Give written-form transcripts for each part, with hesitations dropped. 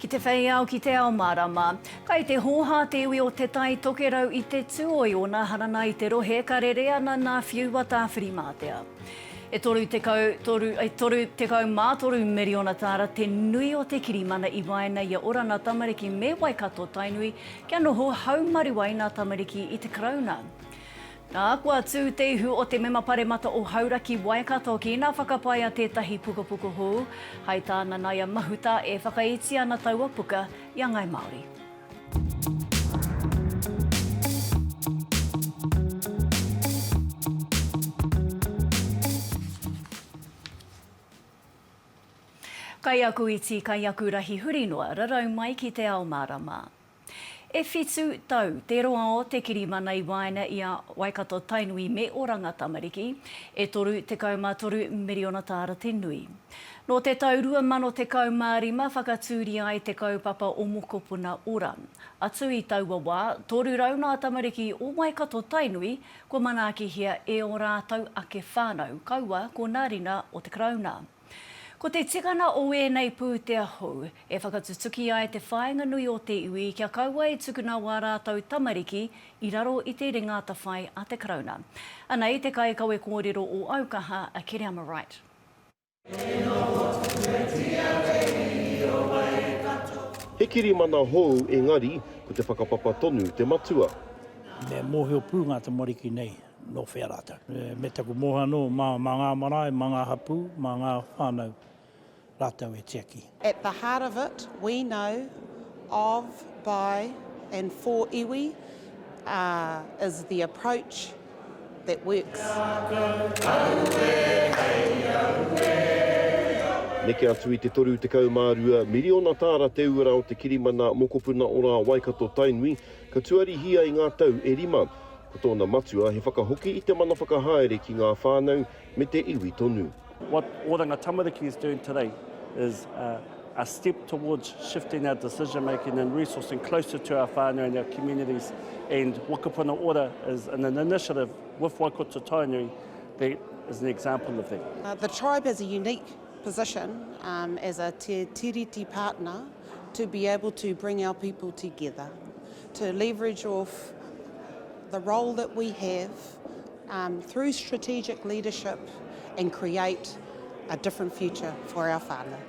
Ki te whei au ki Te Ao Mārama, kai te hōhā te iwi o Te Tai Tokerau I te tūoi o nā harana I te rohe ka rere ana nā whiu wa Tāwhirimātea. E toru tekau mātoru miriona tāra te nui o te kirimana I waenga I Oranga Tamariki me Waikato-Tainui kia noho haumaru Oranga Tamariki I te karauna. Nā kua tū te ihu o te mema paremata o Hauraki-Waikato ki nā whakapae a tētahi pukapuka hou, hai tā Nanaia Mahuta e whakaiti ana taua puka I a ngāi Māori. Kai aku iti, kai aku rahi hurinoa, rarau mai ki Te Ao Mārama. E whitu tau, te roa o te kirimana I waenga I a Waikato-Tainui me Oranga Tamariki, e toru tekau mātoru miriona tāra te nui. No te tau 2015 whakatūri ai te kaupapa o mokopuna ora. Atu I taua wā, toru rauna Tamariki o Waikato-Tainui, ko manaakihia e o rātau ake whānau, kaua ko nārina o te karauna. Ko te tikana o ēnei pūtea hou, e whakatutuki ai te whaenga nui o te iwi kia kaua e tukuna wā rātau tamariki I raro I te ringata whai a te karauna. Anei te kai kaue kōrero o aukaha a Kere am I right? He kirimana hou engari ko te whakapapa tonu te matua. Me mōhio pū ngā tamariki nei, no whea rāta. Me taku moha no, mā ngā marae, mā ngā hapu, mā ngā whānau, rātau e tiaki. At the heart of it, we know of, by and for iwi is the approach that works. Neke atu I te toru tekau mārua, miriona tāra te ura o te kirimana mokopuna ora Waikato-Tainui, ka tuarihia I ngā tau e rima. Ko tōna matua he whakahoki I te mana whakahaere ki ngā whānau me te iwi tonu. What Oranga Tamariki is doing today is a step towards shifting our decision making and resourcing closer to our whānau and our communities. And Wakapuna Ora is an initiative with Waikato-Tainui that is an example of that. The tribe has a unique position as a te tiriti partner to be able to bring our people together, to leverage off the role that we have through strategic leadership and create a different future for our whānau.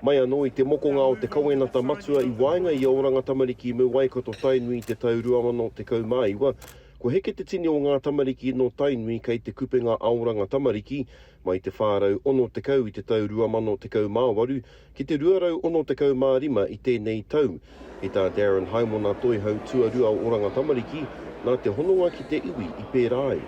Mai anō I te mokonga o te kauenata matua I waenga I Oranga Tamariki me Waikato-Tainui te tau 2015, ko heke te tini o ngā tamariki no Tainui kei te kupenga Oranga Tamariki, mai te whārau 60 I te tau 2018, ki te 2015 I tēnei tau. I tā Darren Haimona toi hau tuarua o Oranga Tamariki, nā te hononga ki te iwi I pērāe.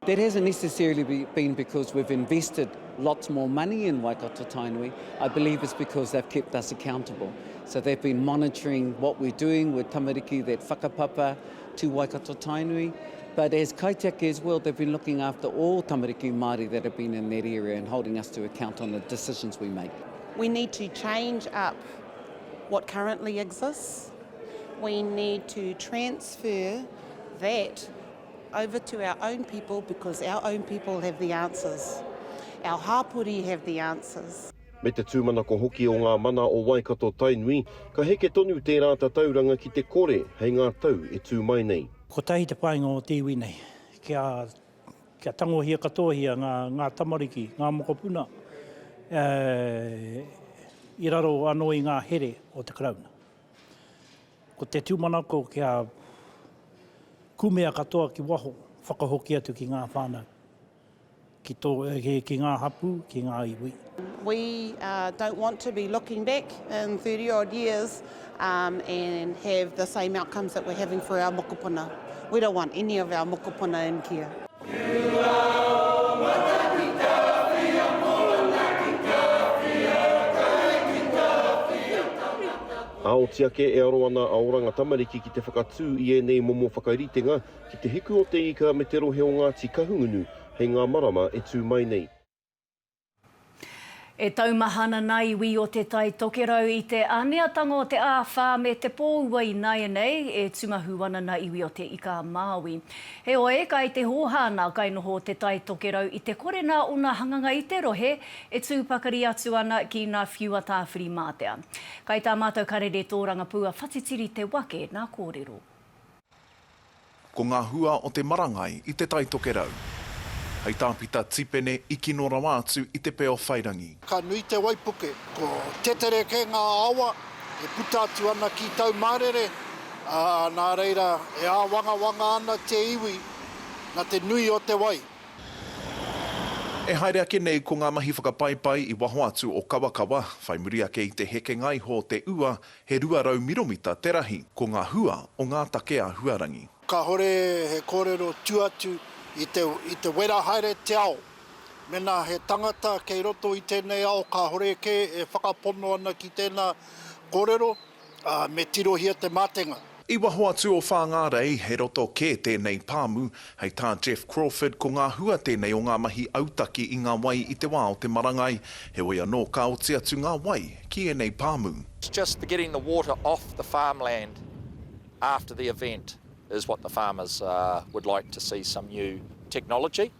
That hasn't necessarily been because we've invested lots more money in Waikato-Tainui. I believe it's because they've kept us accountable. So they've been monitoring what we're doing with tamariki, that whakapapa to Waikato-Tainui. But as kaitiaki as well, they've been looking after all tamariki Māori that have been in that area and holding us to account on the decisions we make. We need to change up what currently exists. We need to transfer that over to our own people because our own people have the answers. Our hāpuri have the answers. Me te tūmanako hoki o ngā mana o Waikato-Tainui, ka heke tonu te rāta tauranga ki te kore hei ngā tau e tū mai nei. Ko tahi te painga o te iwi nei, kia tangohia katohia ngā tamariki, ngā mokopuna, I raro anō I ngā here o te karauna. Ko te tūmanako kia kumea katoa ki waho, whakahoki atu ki ngā whānau, ki ngā hapu, ki ngā iwi. We don't want to be looking back in 30 odd years and have the same outcomes that we're having for our mokopuna. We don't want any of our mokopuna in kia. Aotiake e aro ana a Oranga Tamariki ki te whakatū I ēnei momo whakaritenga ki te hiku o te ika me te rohe o Ngāti Kahungunu hei ngā marama e tū mai nei. E taumahana nei whiu o Te Tai Tokerau i te aneatanga o te āwhā me te pōua i Nāia nei e tumahuana na iwi o te ika Māori. He oe, kai te hōhā nā kai noho Te Tai Tokerau i te korena o nā hanganga i te rohe e tūpakari atu ana ki nā whiu a Tāwhirimātea. Kai tā mātou karere tōranga pua whatitiri te wake nā kōrero. Ko ngā hua o te marangai i Te Tai Tokerau. Hei tāpita tipene i kino rawa atu i te peo whairangi. Ka nui te waipuke, ko tetere ke ngā awa, e puta atu ana ki tau mārere, nā reira e wanga ana te iwi, na te nui o te wai. E haere ake nei ko ngā mahi whakapae i waho atu o kawakawa, whai muri ake i te heke ngai ho te ua, he 200 miromita te rahi, ko ngā hua o ngā takea huarangi. Ka hore he kōrero tuatu, I te wera haere te ao. Mena he tangata kei roto i tēnei ao ka horeke e whakapono ana ki tēnā kōrero me tirohia te mātenga. I waho atu o whāngarei he roto ke tēnei pāmu, hei tā Jeff Crawford ko ngā hua tēnei o ngā mahi autaki i ngā wai i te wā o te marangai, he oi anō ka oti atu ngā wai ki e nei pāmu. It's just getting the water off the farmland after the event is what the farmers would like to see some new technology.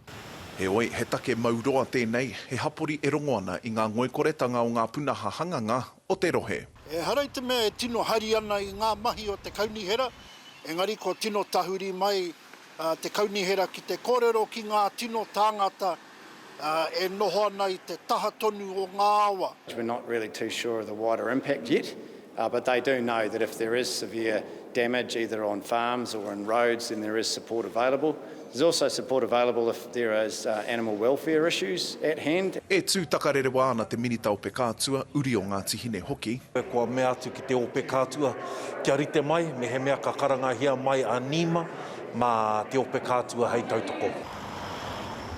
He oi, he take mauroa tēnei, he hapori e rongo ana i ngā ngoikoretanga o ngā punaha hanganga o te rohe. E harai te mea e tino hari ana i ngā mahi o te kaunihera, engari ko tino tahuri mai te kaunihera ki te kōrero ki ngā tino tāngata e noho ana i te taha tonu o ngā awa. We're not really too sure of the wider impact yet, but they do know that if there is severe damage either on farms or on roads, then there is support available. There's also support available if there is animal welfare issues at hand. E tū takarere wā ana te minita o pekātua, uri o ngā tihine hoki. Kua mea atu ki te o pekātua, kia rite mai, me he mea ka karangahia mai a nima, ma te o pekātua hei tautoko.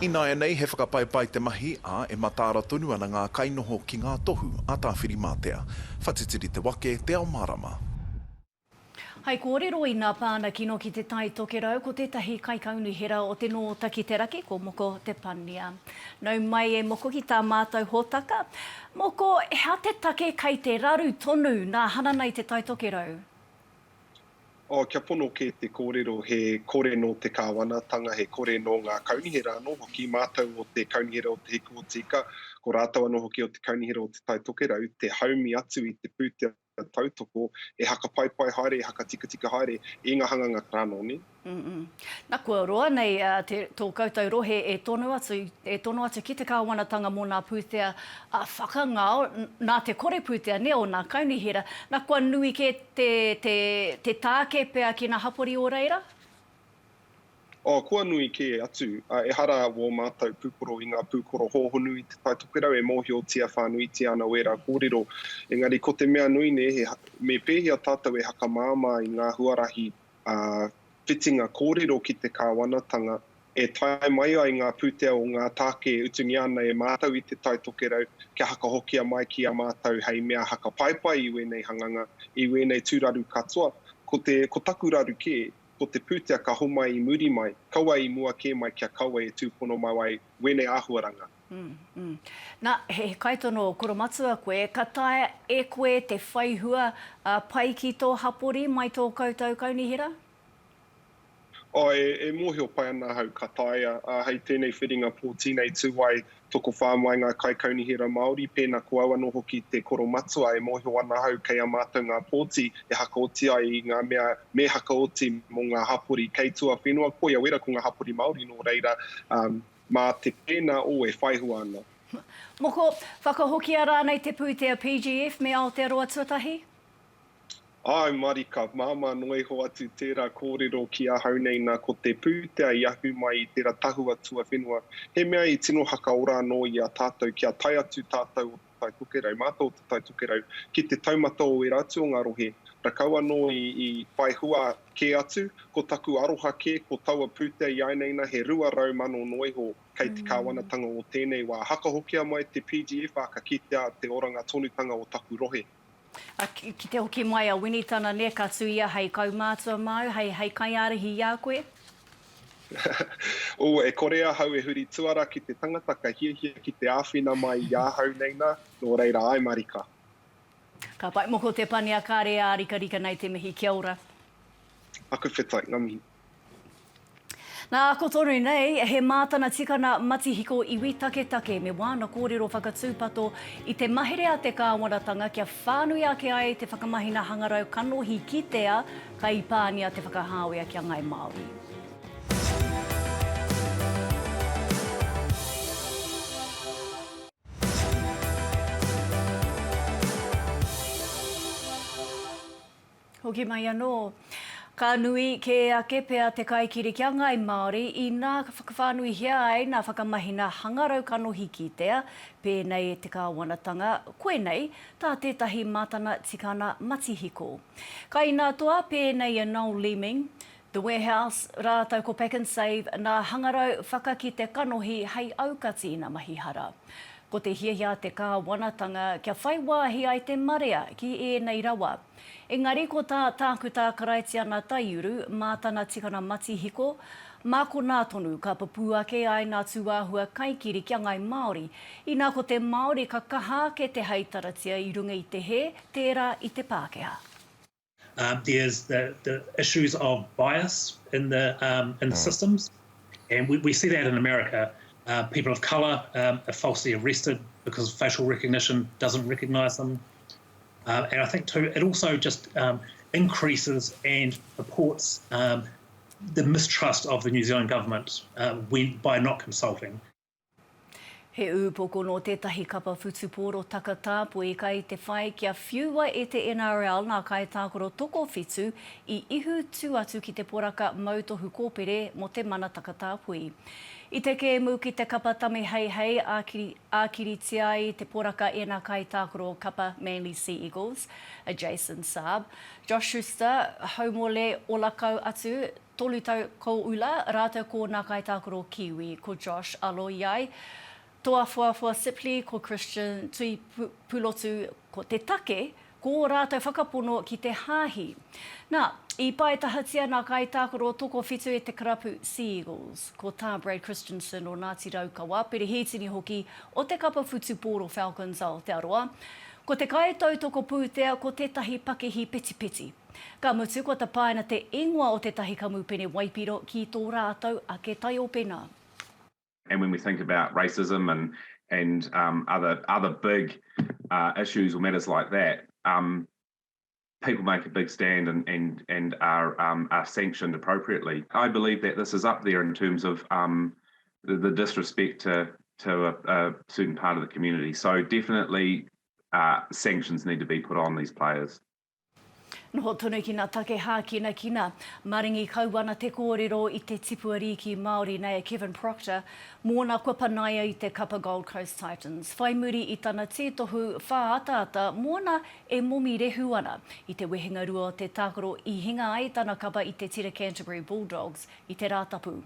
I Nāia nei he whakapae te mahi, a e matāra tonu ana ngā kainoho ki ngā tohu a Tāwhirimātea. Whatitiri te wake, Te Ao Mārama. Hei kōrero i ngā pāna kino ki Te Tai Tokerau ko tētahi kaikaunihera o te no taki te raki ko moko te pania. Nau mai e moko ki tā mātou hōtaka. Moko, hea te take kai te raru tonu nā hanana i Te Tai Tokerau? Kia pono ke te kōrero he kore no te kāwanatanga, he kore no ngā kaunihera anō hoki mātou o te kaunihera o te hiku o tika, ko rātou anō hoki o te kaunihera o Te Tai Tokerau, te haumi atu i te pūtea tautoko, e hakapaepae haere, e hakatika haere, i ngā hanganga krānoni. Nā kua roa nei, tō koutou rohe e tono atu ki te kāwanatanga mō nā pūtea whakangao, nā te kore pūtea ne o nā kaunihera. Nā kua nui ke te tāke pea ki nā hapori o reira? Kua nui ke atu, e hara wō mātou pūkoro i ngā pūkoro hōhonu i Te Tai Tokerau, e mōhi o tia whānuiti ana wera kōrero. Engari, ko te mea nui ne, me pēhia tātou e hakamāma i ngā huarahi whitinga kōrero ki te kāwanatanga, e tai mai ai ngā pūtea o ngā tāke utungi ana e mātou i Te Tai Tokerau, kia hakahokia mai ki a mātou hei mea hakapaepae i wēnei hanganga, i wēnei tūraru katoa, ko taku raru ke, ko te pūtea ka homai i muri mai, kaua i mua ke mai kia kaua e tūpono mai wai wēnei āhuaranga. Nā, he kaitono koromatua koe, ka tae e koe te whaihua pai ki tō hapori mai tō koutou kaunihera? E mōhi o pai ana hau ka taia, hei tēnei whiringa pōtīnei tūai toko whāmai ngā kai kaunihera Māori, pēnā ko au anō hoki te koromatua, e mōhi o ana hau kei a mātou ngā pōti, e hakaoti ai i ngā me hakaoti mō ngā hapori kei tua whenua, koia wera ko ngā hapori Māori nō reira, mā te pēnā o e whaihua ana. Moko, whakahokia rānei te pūtea PGF me Aotearoa tuatahi? Ai, marika, māma noi ho atu tērā kōrero ki a haunei nā ko te pūtea i ahu mai i tērā tahua tua whenua. He mea i tino hakaora anō i a tātou ki a tai atu tātou o Te Tai Tokerau, mātou o Te Tai Tokerau, ki te taumata o e ratu o ngā rohe. Rakau anō i whaihua ke atu, ko taku aroha ke, ko taua pūtea i aineina, he 200 mano noiho kei te kāwanatanga o tēnei wā. Hakahokia mai te PGF a ka kitea te oranga tonutanga o taku rohe. Ki te hoki mai a winitana ne ka tuia hei kaumātua mau, hei kaiarahi i a koe? O e korea hau e huri tuara ki te tangata ka hiahia ki te āwhina mai i āhau neina, nō reira ai marika. Ka pai moko te pane a kāre a rika nei te mihi, kia ora. Aku whetai, ngā mihi. Nā ako tonu nei, he mātana tikana mati hiko iwi take me wāna kōrero whakatūpato i te mahere a te kāwanatanga kia whānui ake ai te whakamahina hangarau kanohi ki tea ka i pānia te whakahāwea kia ngāi Māori. Hoki mai anō. Ka nui ke ake pea te kaikiri kia ngāi Māori i nā whakawhānui hea ai nā whakamahina hangarau kanohi ki tea, pēnei e te kāwanatanga, koenei, tā tētahi mātana tikana matihiko. Ka ina toa pēnei e Noel Leeming, The Warehouse, rātau ko Pack and Save, nā hangarau whakaki te kanohi hei aukati i nā mahihara. Ko te hiahia te kāwanatanga kia whai wāhi ai te marea ki ēnei rawa. Engari ko tā tāku tā karaitia nā taiuru, mātana tikana matihiko, māko nā tonu ka papu ake ai nā tūāhua kaikiri kia ngāi Māori, i nā ko te Māori ka kaha ke te heitaratia i runga i te he, tērā i te Pākehā. There's the issues of bias in the systems, and we see that in America. People of colour are falsely arrested because facial recognition doesn't recognise them. And I think too, it also just increases and reports the mistrust of the New Zealand government by not consulting. He ūpoko no tētahi kapa whutupōro takatāpo i kai te whai kia whiua e te NRL nā kai tākoro toko whitu i ihu tū atu ki te poraka mautohu kōpere mo te mana takatāpui. I te kēmu ki te kapa tame hei ākiritia i te poraka e nā kai tākoro kapa Manly Sea Eagles, a Jason Saab. Josh Schuster, haumole o lakau atu, tolu tau ko ula, rātou ko nā kai tākoro Kiwi, ko Josh alo iai. Toa fuafua Sipli, ko Christian tui pulotu, ko te take, ko rātou whakapono ki te hāhi. Nā, i pai tahatia nā kai tākoro toko whitu e te karapu Sea Eagles, ko tā Brad Christensen o Ngāti Raukawa, pere hitini hoki o te kapa whutupōro Falcons Aotearoa. Ko te kai tautoko pūtea ko tētahi pakehi peti. Ka mutu ko ta paina te ingoa o tētahi kamupene waipiro ki tō rātou a ke tai o pena. And when we think about racism and other big issues or matters like that, people make a big stand and are sanctioned appropriately. I believe that this is up there in terms of the disrespect to a certain part of the community. So definitely sanctions need to be put on these players. Noho tonu ki nā take hākina kina, maringi kauwana te kōrero i te tipuariki Māori nei Kevin Proctor, mōna kua panaia i te kapa Gold Coast Titans. Whai muri i tana tētohu whāataata, mōna e momi rehu ana i te wehenga rua o te tākoro i hinga ai tana kapa i te tira Canterbury Bulldogs i te rātapu.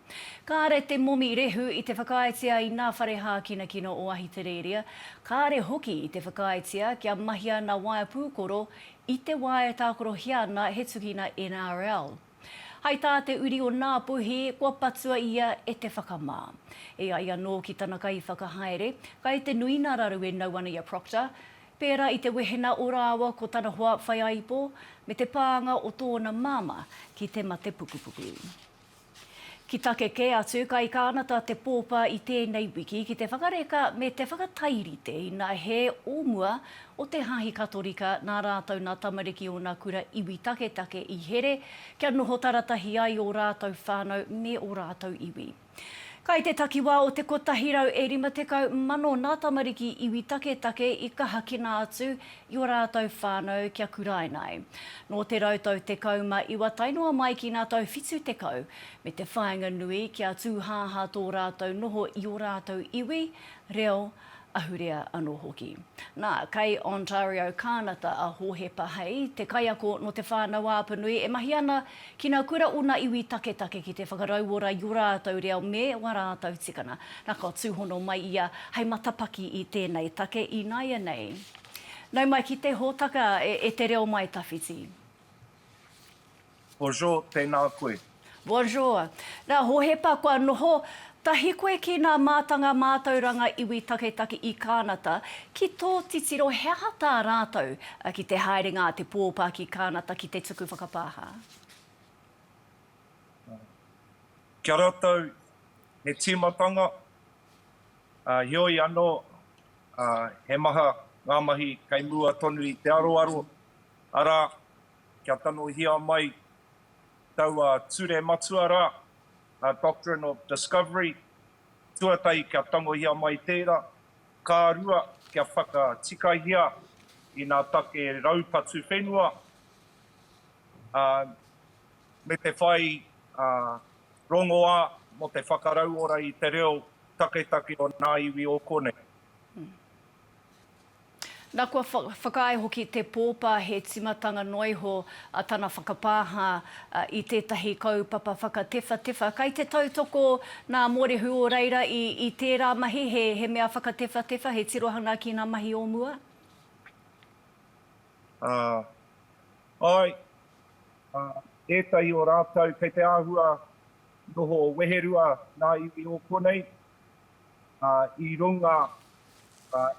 Kāre te momi rehu i te whakaitia i nā whare hākina kina o Ahitereiria, kāre hoki i te whakaitia kia mahia nā waia pūkoro i te wae tākoro hiana he tukina NRL. Hai tā te uri o nā puhi, kua patua ia e te whakamā. E ai anō ki tana kai whakahaere, kai te nui nā raru e Nanaia Proctor, pēra i te wehena o rāua ko tana hoa whai aipo, me te pāanga o tōna māma ki te mate pukupuku. Ki take ke atu, kai kānata te pōpa i tēnei wiki ki te whakareka me te whakatairite i nā he ōmua o te hahi katorika nā rātou nā tamariki o nā kura iwi take i here, kia noho taratahi ai o rātou whānau me o rātou iwi. Kai te takiwā o te kotahirau e 50 mano nā tamariki iwi take i kaha kina atu i o rātou whānau kia kurainai. Nō te rautau te kauma iwa tainua mai ki nā tau whitu te kau, me te whaenga nui kia tūhāha tō rātou noho i o rātou iwi, reo ahurea anō hoki. Nā, kai Ontario kānata a hōhepa hei, te kaiako no te whānau āpanui, e mahi ana ki nā kura o nā iwi take ki te whakarauora i o rātou reo me o rātou tikana. Nā ka tūhono mai ia, hei matapaki i tēnei take i naia nei. Nau mai ki te hōtaka e te reo mai tawhiti. Bonjour, tēnā koe. Bonjour. Nā hohepa kua noho, tahi koe ki nā mātanga mātauranga iwi taketake i kānata, ki tō titiro hea tā rātou ki te haerenga te pōpā ki kānata ki te tuku whakapāha? Kia rātou, he tīmatanga, hioi anō, he maha ngā mahi kai mua tonu i te aroaro, ara kia tano hia mai taua ture matua rā, Doctrine of Discovery, tuatai kia tango hia mai tērā, kā rua kia whakatikahia i nā take raupatu whenua, me te whai rongoa mo te whakarau ora i te reo taketake o nā iwi o konei. Nā kua whakae hoki te pōpā he timatanga noiho a tana whakapāha i tētahi kaupapa whakatewhatewha. Kai te tautoko nā mōrehu o reira i tērā mahi he mea whakatewhatewha, he tirohanga ki nā mahi o mua? Tētahi o rātou kei te āhua noho weherua nā iwi o konei, i runga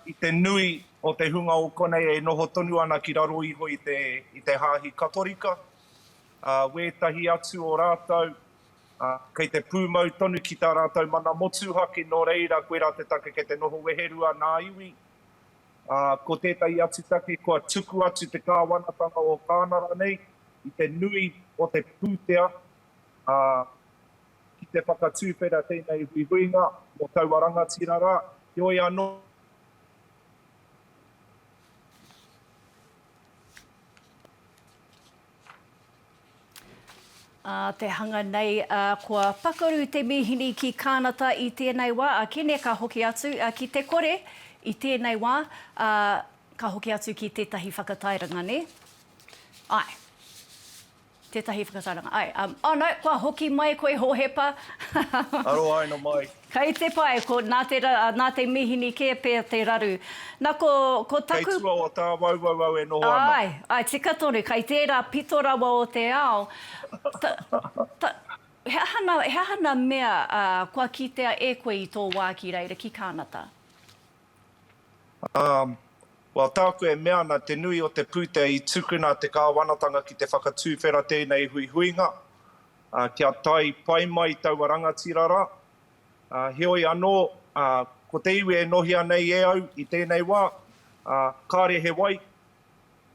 i te nui o te hunga o konei e noho tonu ana ki raro iho i te hāhi katorika. Wētahi atu o rātou, kei te pūmau tonu ki tā rātou mana motuhaki no reira koe rā te take kei te noho weherua nā iwi. Ko tētahi atu take kua tuku atu te kāwanatanga o kānara nei, i te nui o te pūtea, ki te whakatūwhera tēnei huihuinga o tauaranga tirara, hioi anō. Te hanga nei, kua pakaru te mihini ki kānata i tēnei wā, kene ka hoki atu ki te kore i tēnei wā, ka hoki atu ki tētahi whakatairanga, ne? Ai. Tētahi whakatairanga. Ai, no, kua hoki mai koe hohepa. Aro ai no mai. Kei te pai, ko nā te mihini ke pēr te raru. Nā ko taku... Kei tua o tā wauwau e noho ana. Ai, tika tonu, kai tērā pito rawa o te ao. He hana mea kua kitea e koe i tō wā ki reira ki kānata? Tā koe mea na te nui o te pūtea i tukuna te kāwanatanga ki te whakatūwhera tēnei huihuinga. Kia tai pai mai taua rangatirara. Heoi anō, ko te iwi e nohia nei e au i tēnei wā, kāre he wai,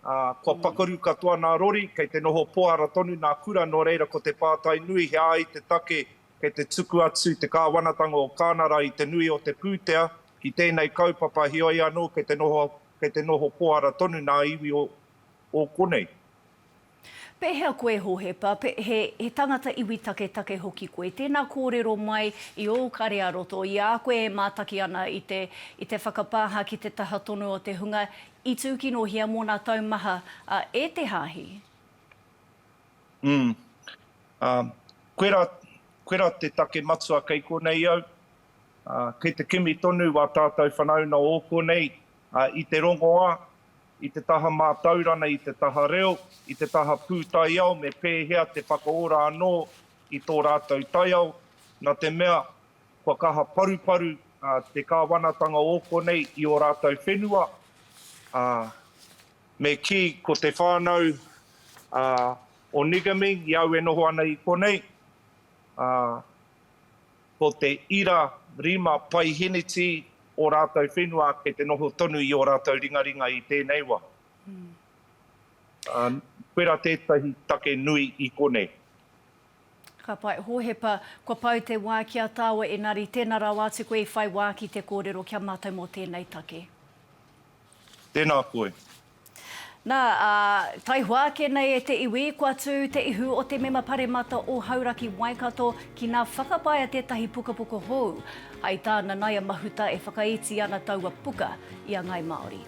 kua pakaru katoa nā rori, kei te noho poara tonu nā kura no reira ko te pātai nui he ai te take, kei te tuku atu te kāwanatanga o kānara i te nui o te pūtea, ki tēnei kaupapa hioi anō, kei te noho poara tonu nā iwi o konei. Pehea koe hohepa, he tangata iwi take hoki koe. Tēnā kōrero mai i o karea roto, i a koe e mātaki ana i te whakapāha ki te taha tonu o te hunga, i tūkinohia mō nā taumaha e te hāhi? Koera te take matua kei konei au, kei te kimi tonu wa tātou whanauna o konei, i te rongoa, i te taha mātaurana, i te taha reo, i te taha pūtai au, me pēhea te whakaora anō i tō rātou taiao. Nā te mea, kua kaha paruparu te kāwanatanga o konei i o rātou whenua. Me ki ko te whānau o Nigami, i au e noho ana i konei. Ko te ira rima pai heneti, o rātou whenua, kei te noho tonu i o rātou ringaringa i tēnei wā. Koera tētahi take nui i konei. Ka pai, hohepa, kua pau te wā kia tāua e nari, tēnā rā wātu koe i whai wā ki te kōrero kia mātou mō tēnei take. Tēnā koe. Nā, tai hoake nei e te iwi, kua tū te ihu o te mema paremata o Hauraki-Waikato ki nā whakapae tētahi pukapuka hou. Ai tā Nanaia Mahuta e whakaiti ana taua puka i a ngāi Māori.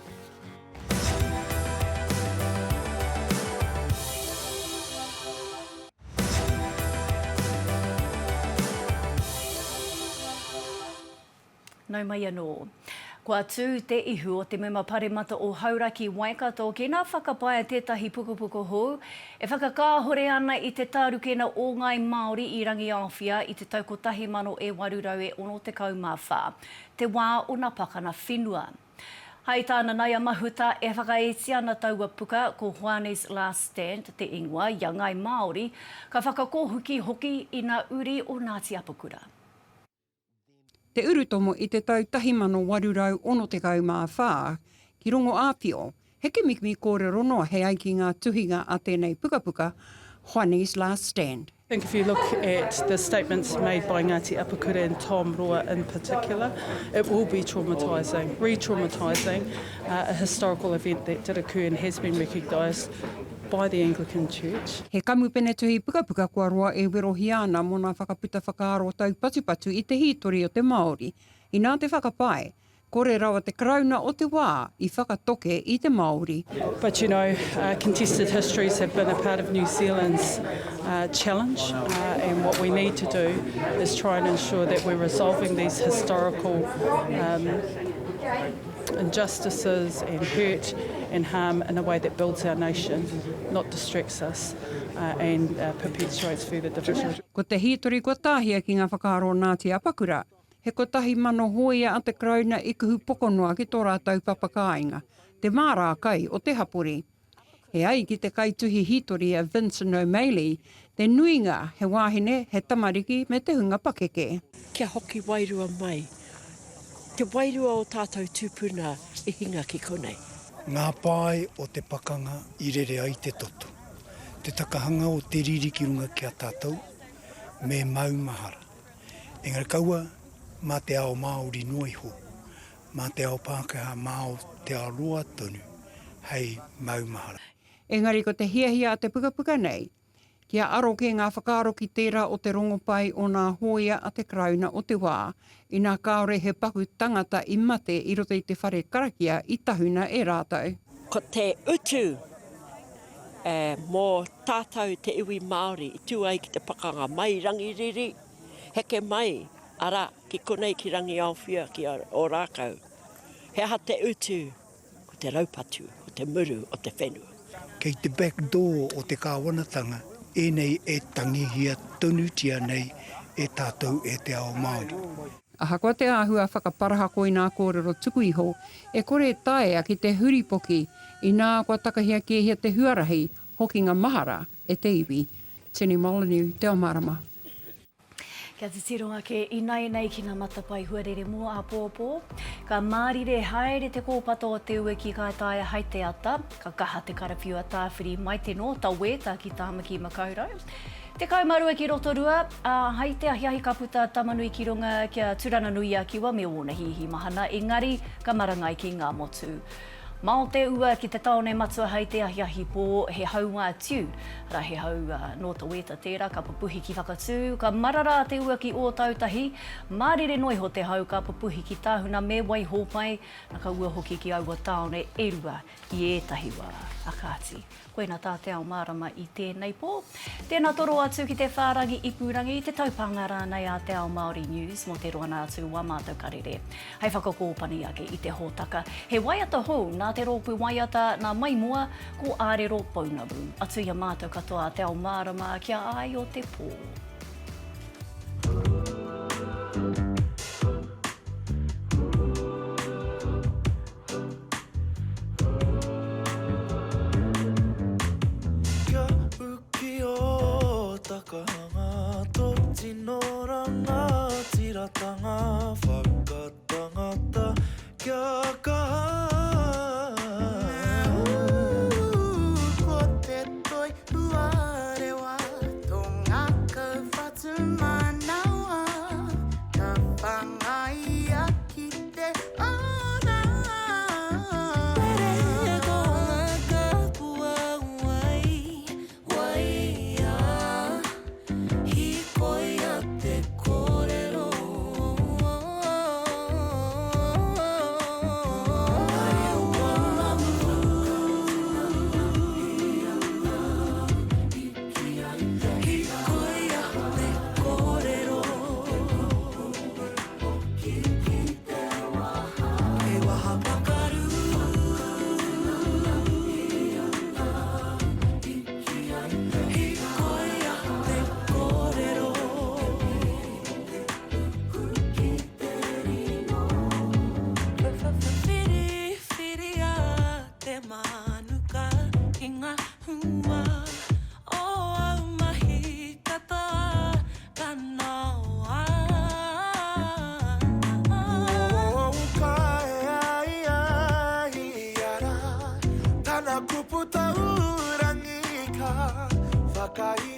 Nau mai anō. Kua tū te ihu o te mema paremata o Hauraki-Waikato ki nā whakapae tētahi pukapuka hou, e whakakāhore ana i te tārukena o ngāi Māori i rangi awhia i te tau ko 1994, te wā o nā pakana whenua. Hei tā Nanaia Mahuta e whakaiti ana taua puka ko Juane's Last Stand, te ingoa, ia ngāi Māori, ka whakakohuki hoki i ngā uri o Ngāti Apakura. Te urutomo i te tau 1994 ki rongo āpio, heke mikimi kōrero noa he ai ki ngā tuhinga a tēnei pukapuka, Juane's Last Stand. I think if you look at the statements made by Ngāti Apakura and Tom Roa in particular, it will be traumatising, re-traumatising a historical event that did occur and has been recognised by the Anglican Church. He kamupene tuhi pukapuka kua roa e werohi ana mo nā whakaputa whakaaro tau patupatu i te hitori o te Māori. I nā te whakapae, kore rawa te karauna o te wā i whakatoke i te Māori. But you know, contested histories have been a part of New Zealand's challenge and what we need to do is try and ensure that we're resolving these historical injustices and hurt and harm in a way that builds our nation, not distracts us and perpetuates further division. Ko te hitori kua tāhia ki ngā whakaaro Ngāti Apakura, he kotahi mano hoia a te karauna i kuhu pokonoa ki tō rātau papakāinga, te mārā kai o te hapori. He ai ki te kaituhi hitori a Vincent O'Malley, te nuinga he wāhine, he tamariki me te hunga pakeke. Kia hoki wairua mai. Te wairua o tātou tūpuna i hinga ki konei. Ngā pae o te pakanga i rere ai te toto. Te takahanga o te riri ki runga kia tātou, me maumahara. Engari kaua, mā te ao Māori noiho, mā te ao Pākehā Māo te ao roa tonu, hei maumahara. Engari ko te hiahia a te pukapuka nei, kia aro ke ngā whakaaro ki tērā o te rongopai o ngā hoia a te karauna o te wā, i ngā kāore he paku tangata i mate i roto i te whare karakia i tahuna e rātau. Ko te utu mō tātou te iwi Māori i tūai ki te pakanga mai rangi riri, heke mai ara ki konei ki rangi awhia ki o rākau. He aha te utu, ko te raupatu, ko te muru o te whenua. Kei te backdoor o te kāwanatanga, e nei e tangihia tonutia nei e tātou e te ao Māori. Aha koa te āhua whakaparaha ko i nā kōrero tuku iho, e kore taea ki te huripoki i nā kua takahia kehia te huarahi hoki ngā mahara e te iwi. Tēnei Molyneux, Te Ao Mārama. Kia te tironga ke inai nei ki ngā matapai huarere mua a pōpō. Ka mārire haere te kōpato o te ue ki ka taia hai te ata. Ka kaha te karawhiu a Tāwhirimātea no taue tā ki tāmaki makaurau. Te haumaru ki rotorua, hai te ahiahi ka puta tamanui ki runga kia turananui a kiwa me ona hihi mahana. Engari, ka marangai ki ngā motu. Mao te ua ki te taone matua hei te ahiahi pō he haunga tiu. Ra he hau no ta weta tērā, ka papuhi ki whakatū, ka marara te ua ki o tautahi, mārire noiho te hau ka papuhi ki tāhuna me wai hōpai, na ka ua hoki ki aua taone e rua i ētahi wā akāti. Koina tā Te Ao Mārama i tēnei pō. Tēnā toro atu ki te whārangi i Pūrangi, te taupanga rānei a Te Ao Māori News mō te roana atu wā mātou karere. Hei whakakōpani ake i te hōtaka. He waiata hou, nā te rōpū waiata, nā mai mua, ko ārero paunaru. Atu ia mātou katoa Te Ao Mārama kia ai o te pō. Takahanga to tinoranga tiratanga whakatangata kia kaha ko te toi uarewa tō ngaka whatu manawa ka whangai a ki te ona rere ko ngā kapua wai whakaiti